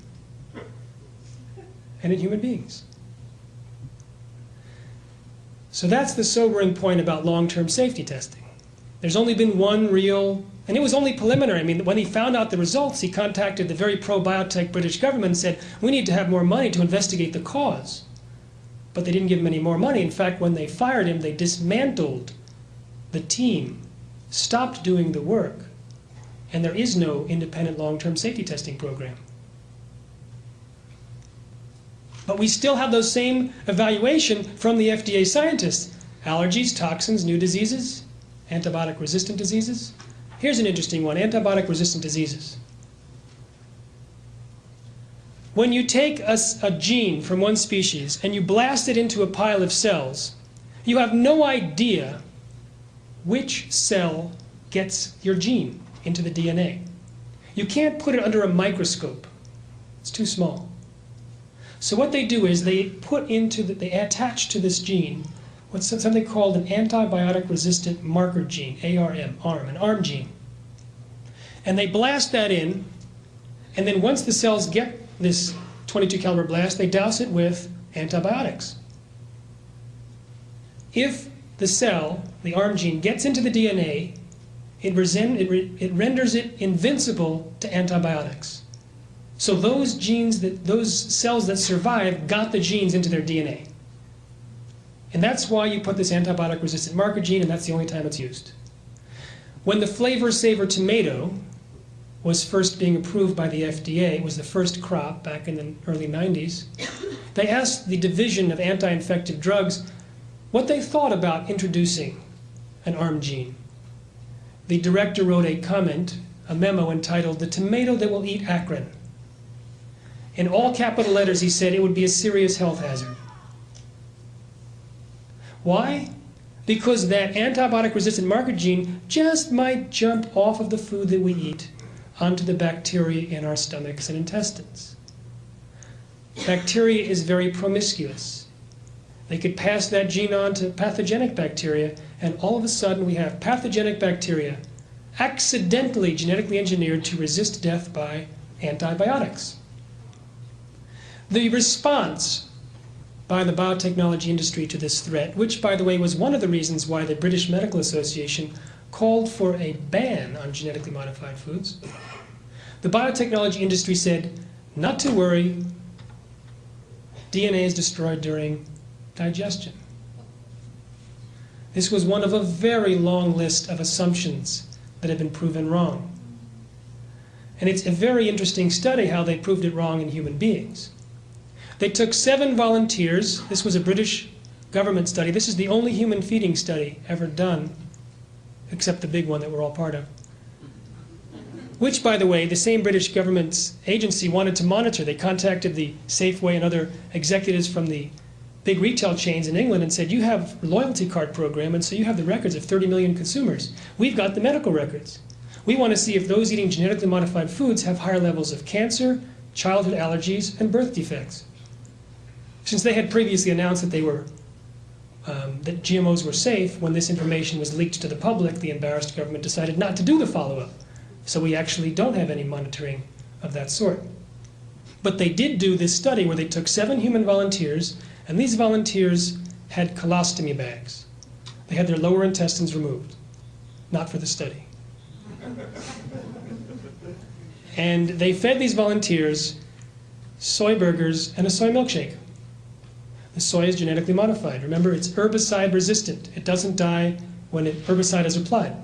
and in human beings. So that's the sobering point about long-term safety testing. There's only been one real, and it was only preliminary. I mean, when he found out the results, he contacted the very pro-biotech British government and said, we need to have more money to investigate the cause. But they didn't give him any more money. In fact, when they fired him, they dismantled the team, stopped doing the work, and there is no independent long-term safety testing program. But we still have those same evaluation from the FDA scientists. Allergies, toxins, new diseases, antibiotic-resistant diseases. Here's an interesting one, antibiotic-resistant diseases. When you take a gene from one species and you blast it into a pile of cells, you have no idea which cell gets your gene into the DNA. You can't put it under a microscope. It's too small. So what they do is they attach to this gene what's something called an antibiotic-resistant marker gene, ARM, an ARM gene. And they blast that in, and then once the cells get this 22 caliber blast, they douse it with antibiotics. If the cell, the ARM gene, gets into the DNA, it renders it invincible to antibiotics. So those cells that survive got the genes into their DNA. And that's why you put this antibiotic-resistant marker gene, and that's the only time it's used. When the Flavor Savor tomato was first being approved by the FDA, it was the first crop back in the early 90s, they asked the Division of Anti-Infective Drugs what they thought about introducing an ARM gene. The director wrote a comment, a memo entitled, "The Tomato That Will Eat Akron." In all capital letters, he said it would be a serious health hazard. Why? Because that antibiotic-resistant marker gene just might jump off of the food that we eat onto the bacteria in our stomachs and intestines. Bacteria is very promiscuous. They could pass that gene on to pathogenic bacteria, and all of a sudden we have pathogenic bacteria accidentally genetically engineered to resist death by antibiotics. The response by the biotechnology industry to this threat, which, by the way, was one of the reasons why the British Medical Association called for a ban on genetically modified foods. The biotechnology industry said, not to worry, DNA is destroyed during digestion. This was one of a very long list of assumptions that have been proven wrong. And it's a very interesting study how they proved it wrong in human beings. They took 7 volunteers. This was a British government study. This is the only human feeding study ever done, except the big one that we're all part of. Which, by the way, the same British government agency wanted to monitor. They contacted the Safeway and other executives from the big retail chains in England and said, you have a loyalty card program, and so you have the records of 30 million consumers. We've got the medical records. We want to see if those eating genetically modified foods have higher levels of cancer, childhood allergies, and birth defects. Since they had previously announced that that GMOs were safe, when this information was leaked to the public, the embarrassed government decided not to do the follow-up. So we actually don't have any monitoring of that sort. But they did do this study where they took 7 human volunteers, and these volunteers had colostomy bags. They had their lower intestines removed, not for the study. And they fed these volunteers soy burgers and a soy milkshake. The soy is genetically modified. Remember, it's herbicide resistant. It doesn't die when herbicide is applied.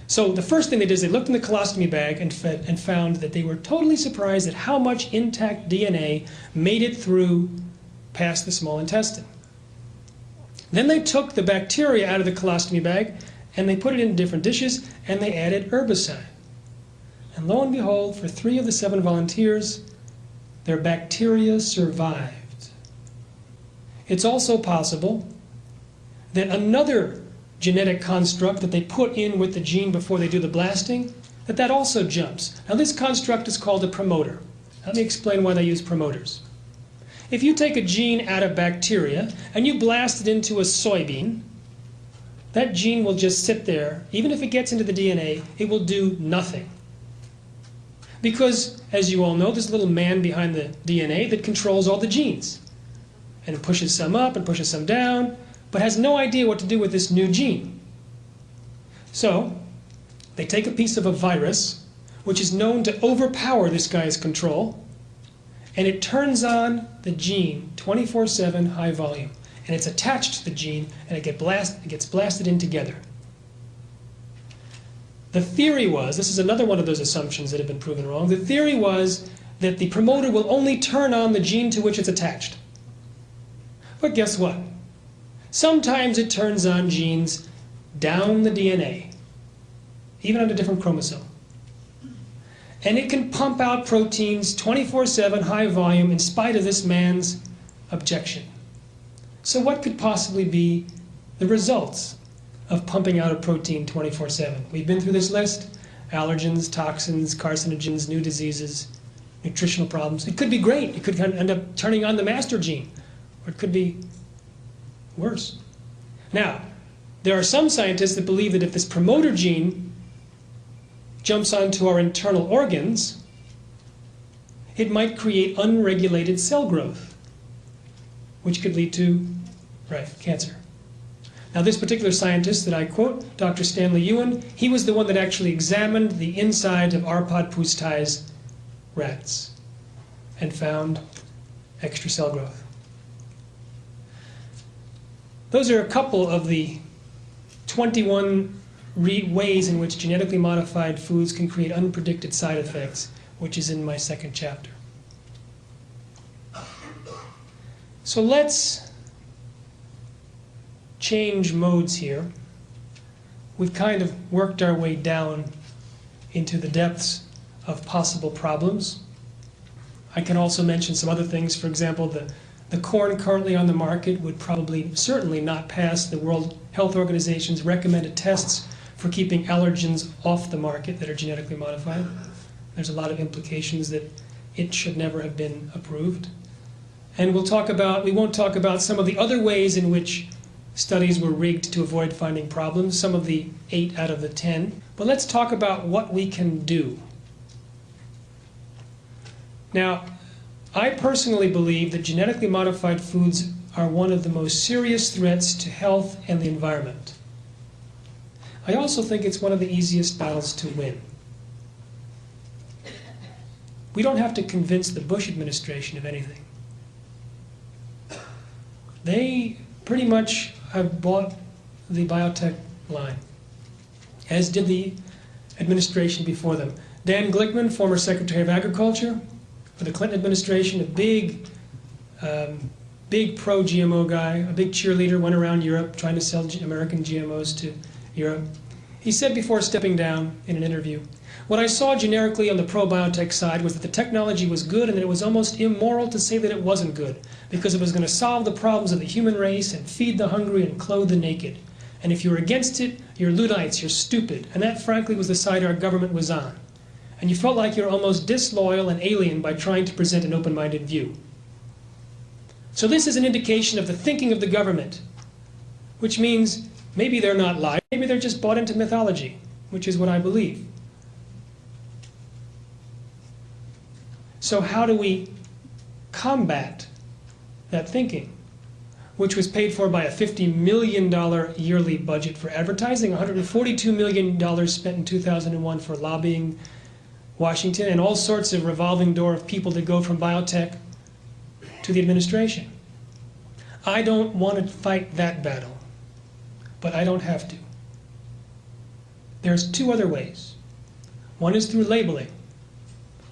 So the first thing they did is they looked in the colostomy bag and found that they were totally surprised at how much intact DNA made it through past the small intestine. Then they took the bacteria out of the colostomy bag and they put it in different dishes and they added herbicide. And lo and behold, for 3 of the 7 volunteers, their bacteria survived. It's also possible that another genetic construct that they put in with the gene before they do the blasting, that also jumps. Now this construct is called a promoter. Let me explain why they use promoters. If you take a gene out of bacteria and you blast it into a soybean, that gene will just sit there. Even if it gets into the DNA, it will do nothing. Because, as you all know, there's a little man behind the DNA that controls all the genes. And it pushes some up and pushes some down, but has no idea what to do with this new gene. So, they take a piece of a virus, which is known to overpower this guy's control, and it turns on the gene 24/7 high volume. And it's attached to the gene, and it gets blasted in together. The theory was, this is another one of those assumptions that have been proven wrong, the theory was that the promoter will only turn on the gene to which it's attached. But guess what? Sometimes it turns on genes down the DNA, even on a different chromosome. And it can pump out proteins 24/7 high volume in spite of this man's objection. So what could possibly be the results of pumping out a protein 24/7? We've been through this list: allergens, toxins, carcinogens, new diseases, nutritional problems. It could be great. It could end up turning on the master gene, or it could be worse. Now, there are some scientists that believe that if this promoter gene jumps onto our internal organs, it might create unregulated cell growth, which could lead to, cancer. Now, this particular scientist that I quote, Dr. Stanley Ewan, he was the one that actually examined the inside of Arpad Pusztai's rats and found extra cell growth. Those are a couple of the 21 ways in which genetically modified foods can create unpredicted side effects, which is in my second chapter. So let's change modes here. We've kind of worked our way down into the depths of possible problems. I can also mention some other things. For example, the corn currently on the market would certainly not pass the World Health Organization's recommended tests for keeping allergens off the market that are genetically modified. There's a lot of implications that it should never have been approved. And we won't talk about some of the other ways in which studies were rigged to avoid finding problems, some of the 8 out of the 10. But let's talk about what we can do. Now, I personally believe that genetically modified foods are one of the most serious threats to health and the environment. I also think it's one of the easiest battles to win. We don't have to convince the Bush administration of anything. They pretty much have bought the biotech line, as did the administration before them. Dan Glickman, former Secretary of Agriculture for the Clinton administration, a big pro-GMO guy, a big cheerleader, went around Europe trying to sell American GMOs to Europe. He said before stepping down in an interview, "What I saw generically on the pro-biotech side was that the technology was good and that it was almost immoral to say that it wasn't good, because it was going to solve the problems of the human race and feed the hungry and clothe the naked. And if you're against it, you're Luddites, you're stupid." And that, frankly, was the side our government was on. And you felt like you're almost disloyal and alien by trying to present an open-minded view. So this is an indication of the thinking of the government, which means maybe they're not lying, maybe they're just bought into mythology, which is what I believe. So how do we combat that thinking, which was paid for by a $50 million yearly budget for advertising, $142 million spent in 2001 for lobbying Washington, and all sorts of revolving door of people that go from biotech to the administration. I don't want to fight that battle, but I don't have to. There's two other ways. One is through labeling,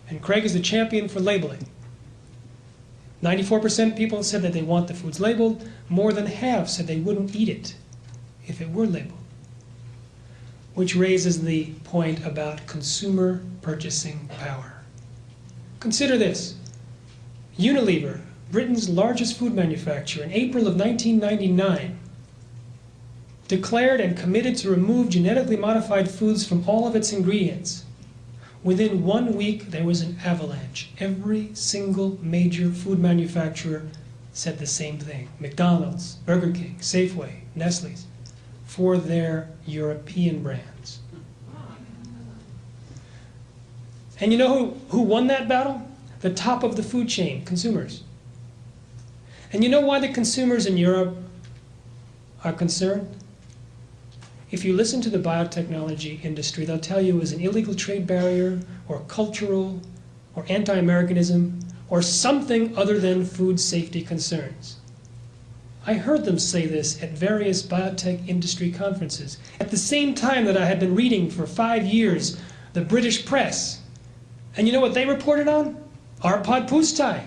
and Craig is the champion for labeling. 94% of people said that they want the foods labeled. More than half said they wouldn't eat it if it were labeled. Which raises the point about consumer purchasing power. Consider this. Unilever, Britain's largest food manufacturer, in April of 1999, declared and committed to remove genetically modified foods from all of its ingredients. Within 1 week, there was an avalanche. Every single major food manufacturer said the same thing. McDonald's, Burger King, Safeway, Nestle's, for their European brands. And you know who won that battle? The top of the food chain, consumers. And you know why the consumers in Europe are concerned? If you listen to the biotechnology industry, they'll tell you it was an illegal trade barrier, or cultural, or anti-Americanism, or something other than food safety concerns. I heard them say this at various biotech industry conferences. At the same time that I had been reading for 5 years the British press. And you know what they reported on? Arpad Pusztai,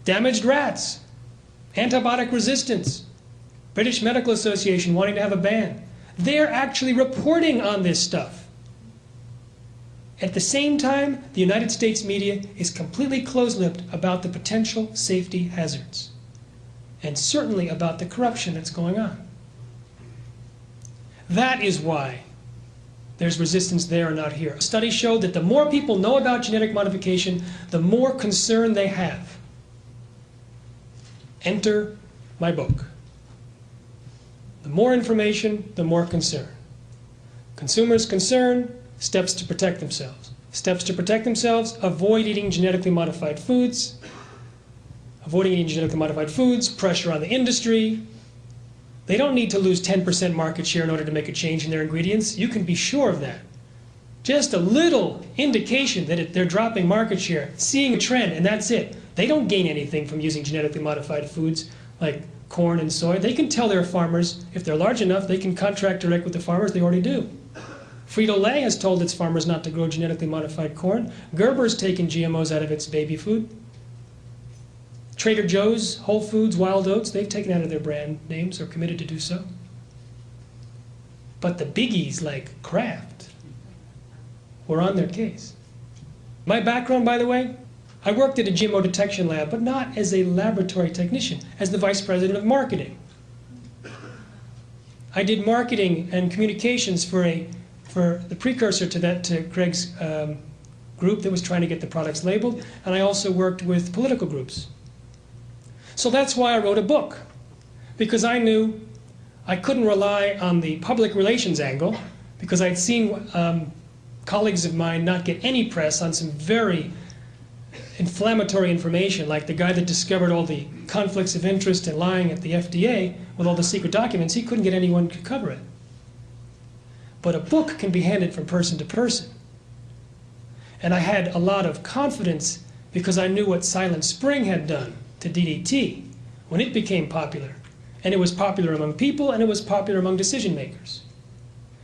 damaged rats, antibiotic resistance, British Medical Association wanting to have a ban. They're actually reporting on this stuff. At the same time, the United States media is completely close-lipped about the potential safety hazards, and certainly about the corruption that's going on. That is why there's resistance there and not here. A study showed that the more people know about genetic modification, the more concern they have. Enter my book. The more information, the more concern. Consumers' concern, steps to protect themselves. Steps to protect themselves, avoid eating genetically modified foods. Avoiding eating genetically modified foods, pressure on the industry. They don't need to lose 10% market share in order to make a change in their ingredients. You can be sure of that. Just a little indication that they're dropping market share, seeing a trend, and that's it. They don't gain anything from using genetically modified foods like corn and soy. They can tell their farmers, if they're large enough, they can contract direct with the farmers. They already do. Frito-Lay has told its farmers not to grow genetically modified corn. Gerber's taken GMOs out of its baby food. Trader Joe's, Whole Foods, Wild Oats, they've taken out of their brand names or committed to do so. But the biggies like Kraft were on their case. My background, by the way, I worked at a GMO detection lab, but not as a laboratory technician, as the vice president of marketing. I did marketing and communications for the precursor to that, to Craig's group that was trying to get the products labeled, and I also worked with political groups. So that's why I wrote a book, because I knew I couldn't rely on the public relations angle, because I'd seen colleagues of mine not get any press on some very inflammatory information, like the guy that discovered all the conflicts of interest and lying at the FDA with all the secret documents. He couldn't get anyone to cover it. But a book can be handed from person to person. And I had a lot of confidence because I knew what Silent Spring had done to DDT when it became popular. And it was popular among people, and it was popular among decision makers.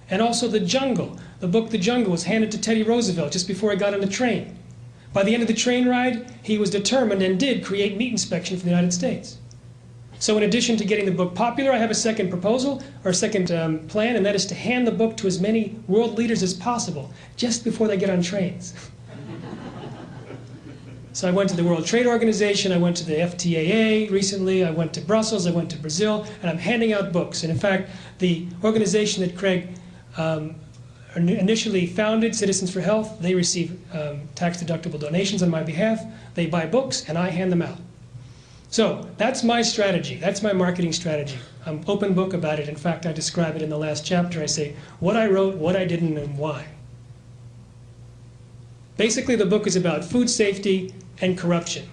And also The Jungle. The book The Jungle was handed to Teddy Roosevelt just before he got on the train. By the end of the train ride, he was determined and did create meat inspection for the United States. So in addition to getting the book popular, I have a second proposal, or a second plan, and that is to hand the book to as many world leaders as possible, just before they get on trains. So I went to the World Trade Organization, I went to the FTAA recently, I went to Brussels, I went to Brazil, and I'm handing out books. And in fact, the organization that Craig initially founded, Citizens for Health, they receive tax-deductible donations on my behalf. They buy books, and I hand them out. So that's my strategy. That's my marketing strategy. I'm open book about it. In fact, I describe it in the last chapter. I say what I wrote, what I didn't, and why. Basically, the book is about food safety and corruption.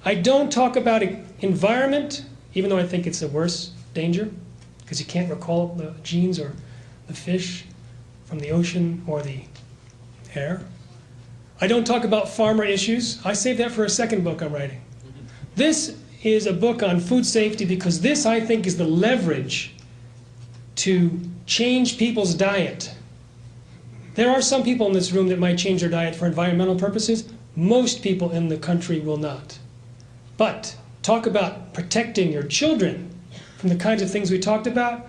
I don't talk about environment, even though I think it's a worse danger, because you can't recall the genes or the fish from the ocean or the air. I don't talk about farmer issues. I save that for a second book I'm writing. This is a book on food safety because this, I think, is the leverage to change people's diet. There are some people in this room that might change their diet for environmental purposes. Most people in the country will not. But talk about protecting your children from the kinds of things we talked about,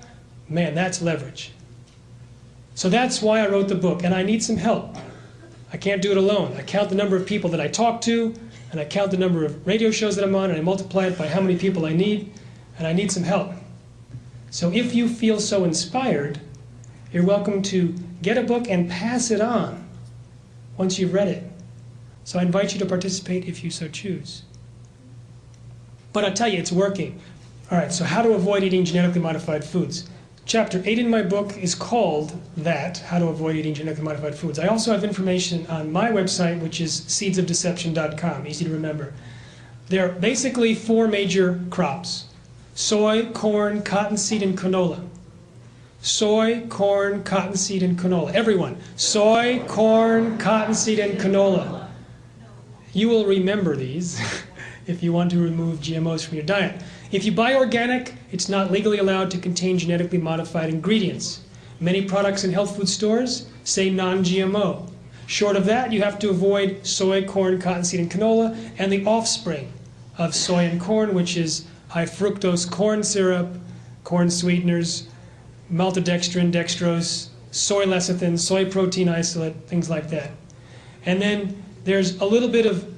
man, that's leverage. So that's why I wrote the book, and I need some help. I can't do it alone. I count the number of people that I talk to, and I count the number of radio shows that I'm on, and I multiply it by how many people I need, and I need some help. So if you feel so inspired, you're welcome to get a book and pass it on once you've read it. So I invite you to participate if you so choose. But I'll tell you, it's working. All right, so how to avoid eating genetically modified foods. Chapter 8 in my book is called that, How to Avoid Eating Genetically Modified Foods. I also have information on my website, which is seedsofdeception.com, easy to remember. There are basically 4 major crops: soy, corn, cottonseed, and canola. Soy, corn, cottonseed, and canola. Everyone, soy, corn, cottonseed, and canola. You will remember these if you want to remove GMOs from your diet. If you buy organic, it's not legally allowed to contain genetically modified ingredients. Many products in health food stores say non-GMO. Short of that, you have to avoid soy, corn, cottonseed, and canola, and the offspring of soy and corn, which is high fructose corn syrup, corn sweeteners, maltodextrin, dextrose, soy lecithin, soy protein isolate, things like that. And then there's a little bit of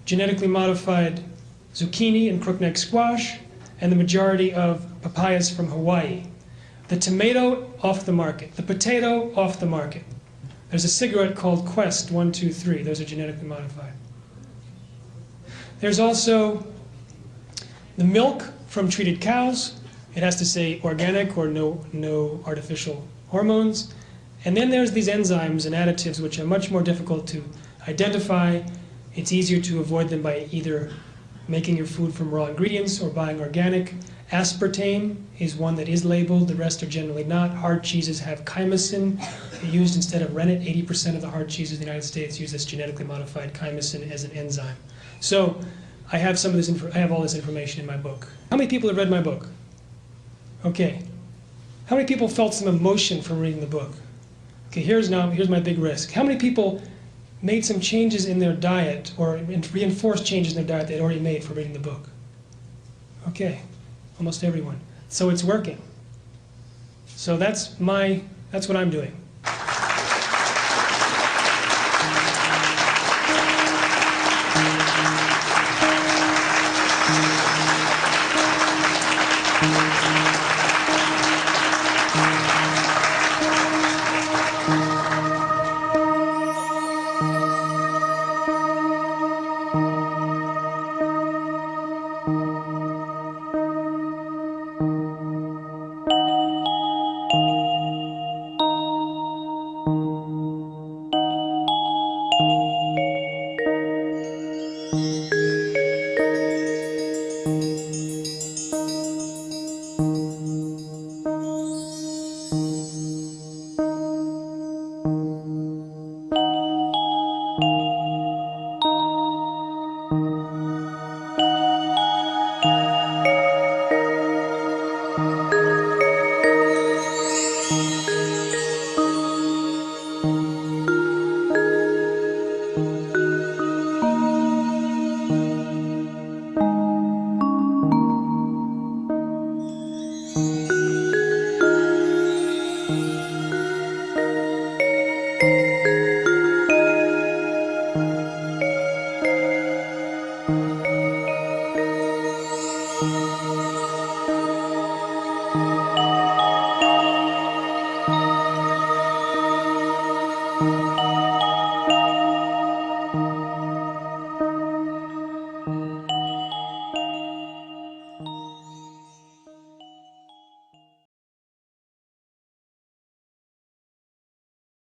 genetically modified zucchini and crookneck squash, and the majority of papayas from Hawaii. The tomato, off the market. The potato, off the market. There's a cigarette called Quest 123. Those are genetically modified. There's also the milk from treated cows. It has to say organic or no artificial hormones. And then there's these enzymes and additives which are much more difficult to identify. It's easier to avoid them by either making your food from raw ingredients or buying organic. Aspartame is one that is labeled, the rest are generally not. Hard cheeses have chymosin used instead of rennet. 80% of the hard cheeses in the United States use this genetically modified chymosin as an enzyme. So I have I have all this information in my book. How many people have read my book? Okay. How many people felt some emotion from reading the book? Okay, here's my big risk. How many people made some changes in their diet or reinforced changes in their diet they'd already made for reading the book? Okay, almost everyone. So it's working. So that's what I'm doing.